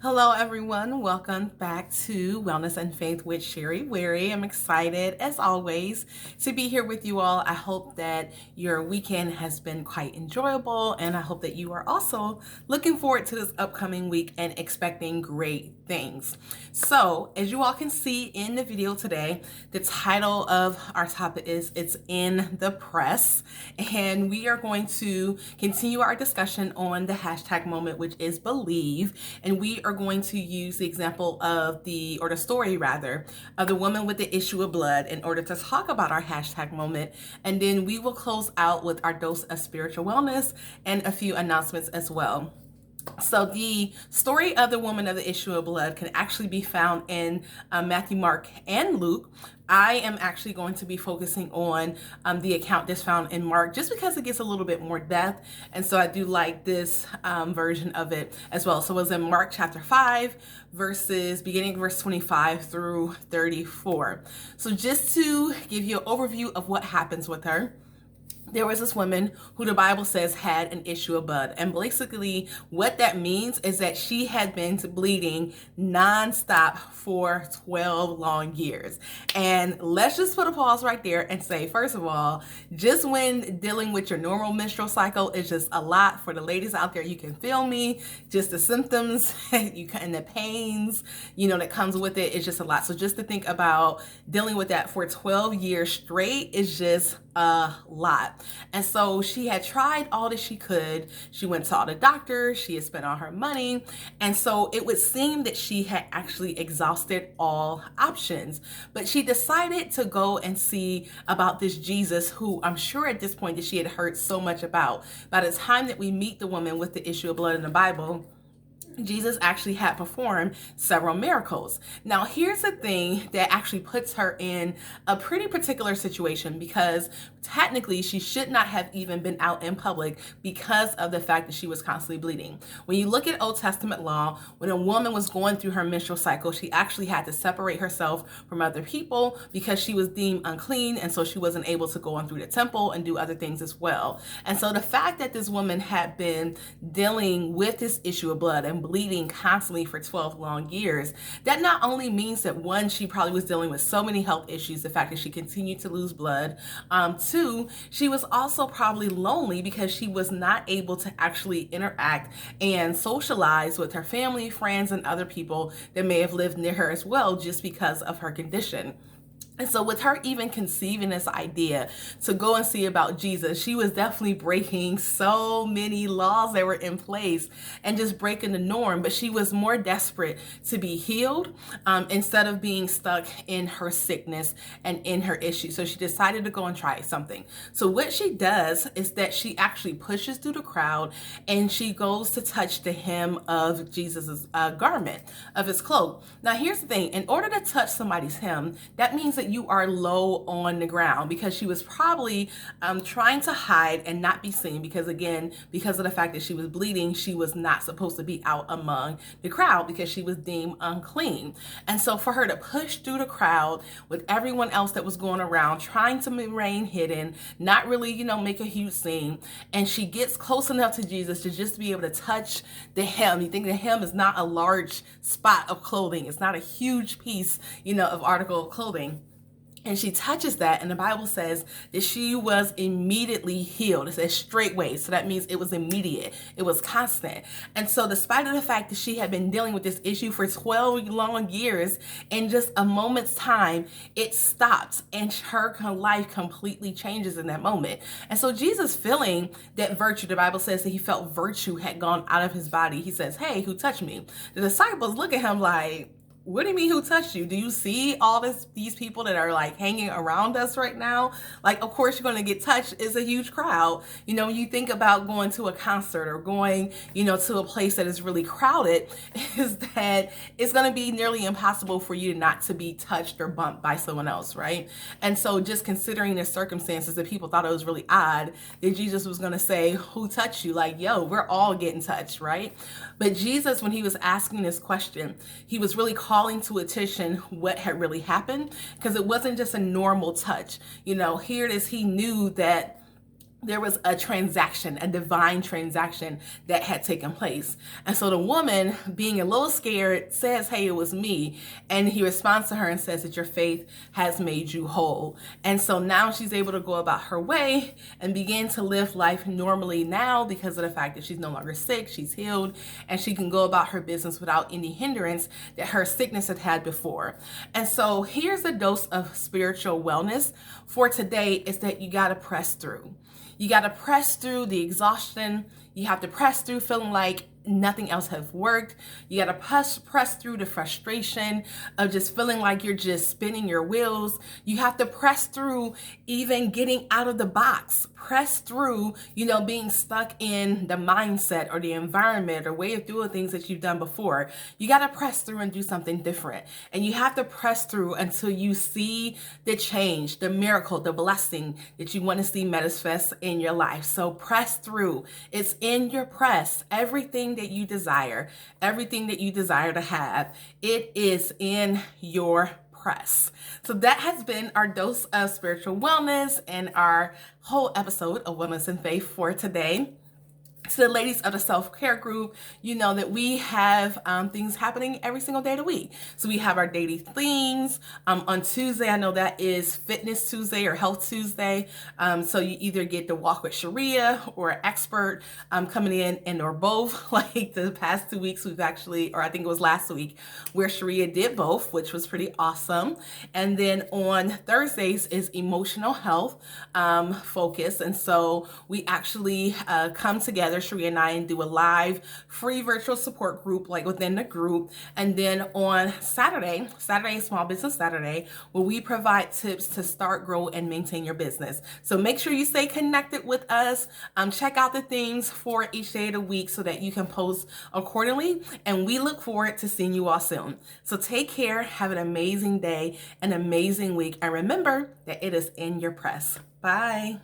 Hello, everyone. Welcome back to Wellness and Faith with Sherry Wherry. I'm excited, as always, to be here with you all. I hope that your weekend has been quite enjoyable, and I hope that you are also looking forward to this upcoming week and expecting great things. So, as you all can see in the video today, the title of our topic is It's in the Press, and we are going to continue our discussion on the hashtag moment, which is believe, and we are going to use the example of the story rather, of the woman with the issue of blood in order to talk about our hashtag moment. And then we will close out with our dose of spiritual wellness and a few announcements as well. So the story of the woman of the issue of blood can actually be found in Matthew, Mark, and Luke. I am actually going to be focusing on the account that's found in Mark just because it gets a little bit more depth. And so I do like this version of it as well. So it was in Mark chapter 5, beginning verse 25 through 34. So just to give you an overview of what happens with her. There was this woman who the Bible says had an issue of blood. And basically what that means is that she had been bleeding nonstop for 12 long years. And let's just put a pause right there and say, first of all, just when dealing with your normal menstrual cycle is just a lot. For the ladies out there, you can feel me. Just the symptoms and the pains, that comes with it is just a lot. So just to think about dealing with that for 12 years straight is just a lot. And so she had tried all that she could. She went to all the doctors, she had spent all her money. And so it would seem that she had actually exhausted all options. But she decided to go and see about this Jesus, who I'm sure at this point that she had heard so much about. By the time that we meet the woman with the issue of blood in the Bible, Jesus actually had performed several miracles. Now, here's the thing that actually puts her in a pretty particular situation, because technically she should not have even been out in public because of the fact that she was constantly bleeding. When you look at Old Testament law, when a woman was going through her menstrual cycle, she actually had to separate herself from other people because she was deemed unclean, and so she wasn't able to go on through the temple and do other things as well. And so the fact that this woman had been dealing with this issue of blood and bleeding constantly for 12 long years, that not only means that one, she probably was dealing with so many health issues, the fact that she continued to lose blood. Two, she was also probably lonely because she was not able to actually interact and socialize with her family, friends, and other people that may have lived near her as well, just because of her condition. And so with her even conceiving this idea to go and see about Jesus, she was definitely breaking so many laws that were in place and just breaking the norm. But she was more desperate to be healed instead of being stuck in her sickness and in her issue. So she decided to go and try something. So what she does is that she actually pushes through the crowd and she goes to touch the hem of Jesus's garment, of his cloak. Now here's the thing. In order to touch somebody's hem, that means that you are low on the ground, because she was probably trying to hide and not be seen, because again, because of the fact that she was bleeding, she was not supposed to be out among the crowd because she was deemed unclean. And so for her to push through the crowd with everyone else that was going around, trying to remain hidden, not really, make a huge scene, and she gets close enough to Jesus to just be able to touch the hem. You think the hem is not a large spot of clothing. It's not a huge piece, of article of clothing. And she touches that, and the Bible says that she was immediately healed. It says straightway, so that means it was immediate. It was constant. And so despite of the fact that she had been dealing with this issue for 12 long years, in just a moment's time, it stops, and her life completely changes in that moment. And so Jesus, feeling that virtue, the Bible says that he felt virtue had gone out of his body. He says, "Hey, who touched me?" The disciples look at him like, "What do you mean, who touched you? Do you see all these people that are like hanging around us right now? Like, of course you're going to get touched. It's a huge crowd." When you think about going to a concert or going, to a place that is really crowded, is that it's going to be nearly impossible for you not to be touched or bumped by someone else, right? And so just considering the circumstances, that people thought it was really odd that Jesus was going to say, "Who touched you?" Like, yo, we're all getting touched, right? But Jesus, when he was asking this question, he was really calling to attention what had really happened, because it wasn't just a normal touch. Here it is, he knew that there was a transaction, a divine transaction that had taken place. And so the woman, being a little scared, says, "Hey, it was me." And he responds to her and says that your faith has made you whole. And so now she's able to go about her way and begin to live life normally now because of the fact that she's no longer sick, she's healed, and she can go about her business without any hindrance that her sickness had had before. And so here's a dose of spiritual wellness for today, is that you got to press through. You got to press through the exhaustion. You have to press through feeling like nothing else has worked. You got to press through the frustration of just feeling like you're just spinning your wheels. You have to press through even getting out of the box. Press through, being stuck in the mindset or the environment or way of doing things that you've done before. You got to press through and do something different. And you have to press through until you see the change, the miracle, the blessing that you want to see manifest in your life. So press through. It's in your press. Everything that you desire, everything that you desire to have, it is in your press. So that has been our dose of spiritual wellness and our whole episode of Wellness and Faith for today. To the ladies of the self-care group, you know that we have things happening every single day of the week. So we have our daily themes. On Tuesday, I know that is Fitness Tuesday or Health Tuesday. So you either get to walk with Sharia or expert coming in, and or both. Like the past 2 weeks, we've actually, or I think it was last week, where Sharia did both, which was pretty awesome. And then on Thursdays is emotional health focus. And so we actually come together, Sharia and I, and do a live free virtual support group, like within the group. And then on Saturday is Small Business Saturday, where we provide tips to start, grow, and maintain your business. So make sure you stay connected with us. Check out the themes for each day of the week so that you can post accordingly. And we look forward to seeing you all soon. So take care, have an amazing day, an amazing week, and remember that it is in your press. Bye.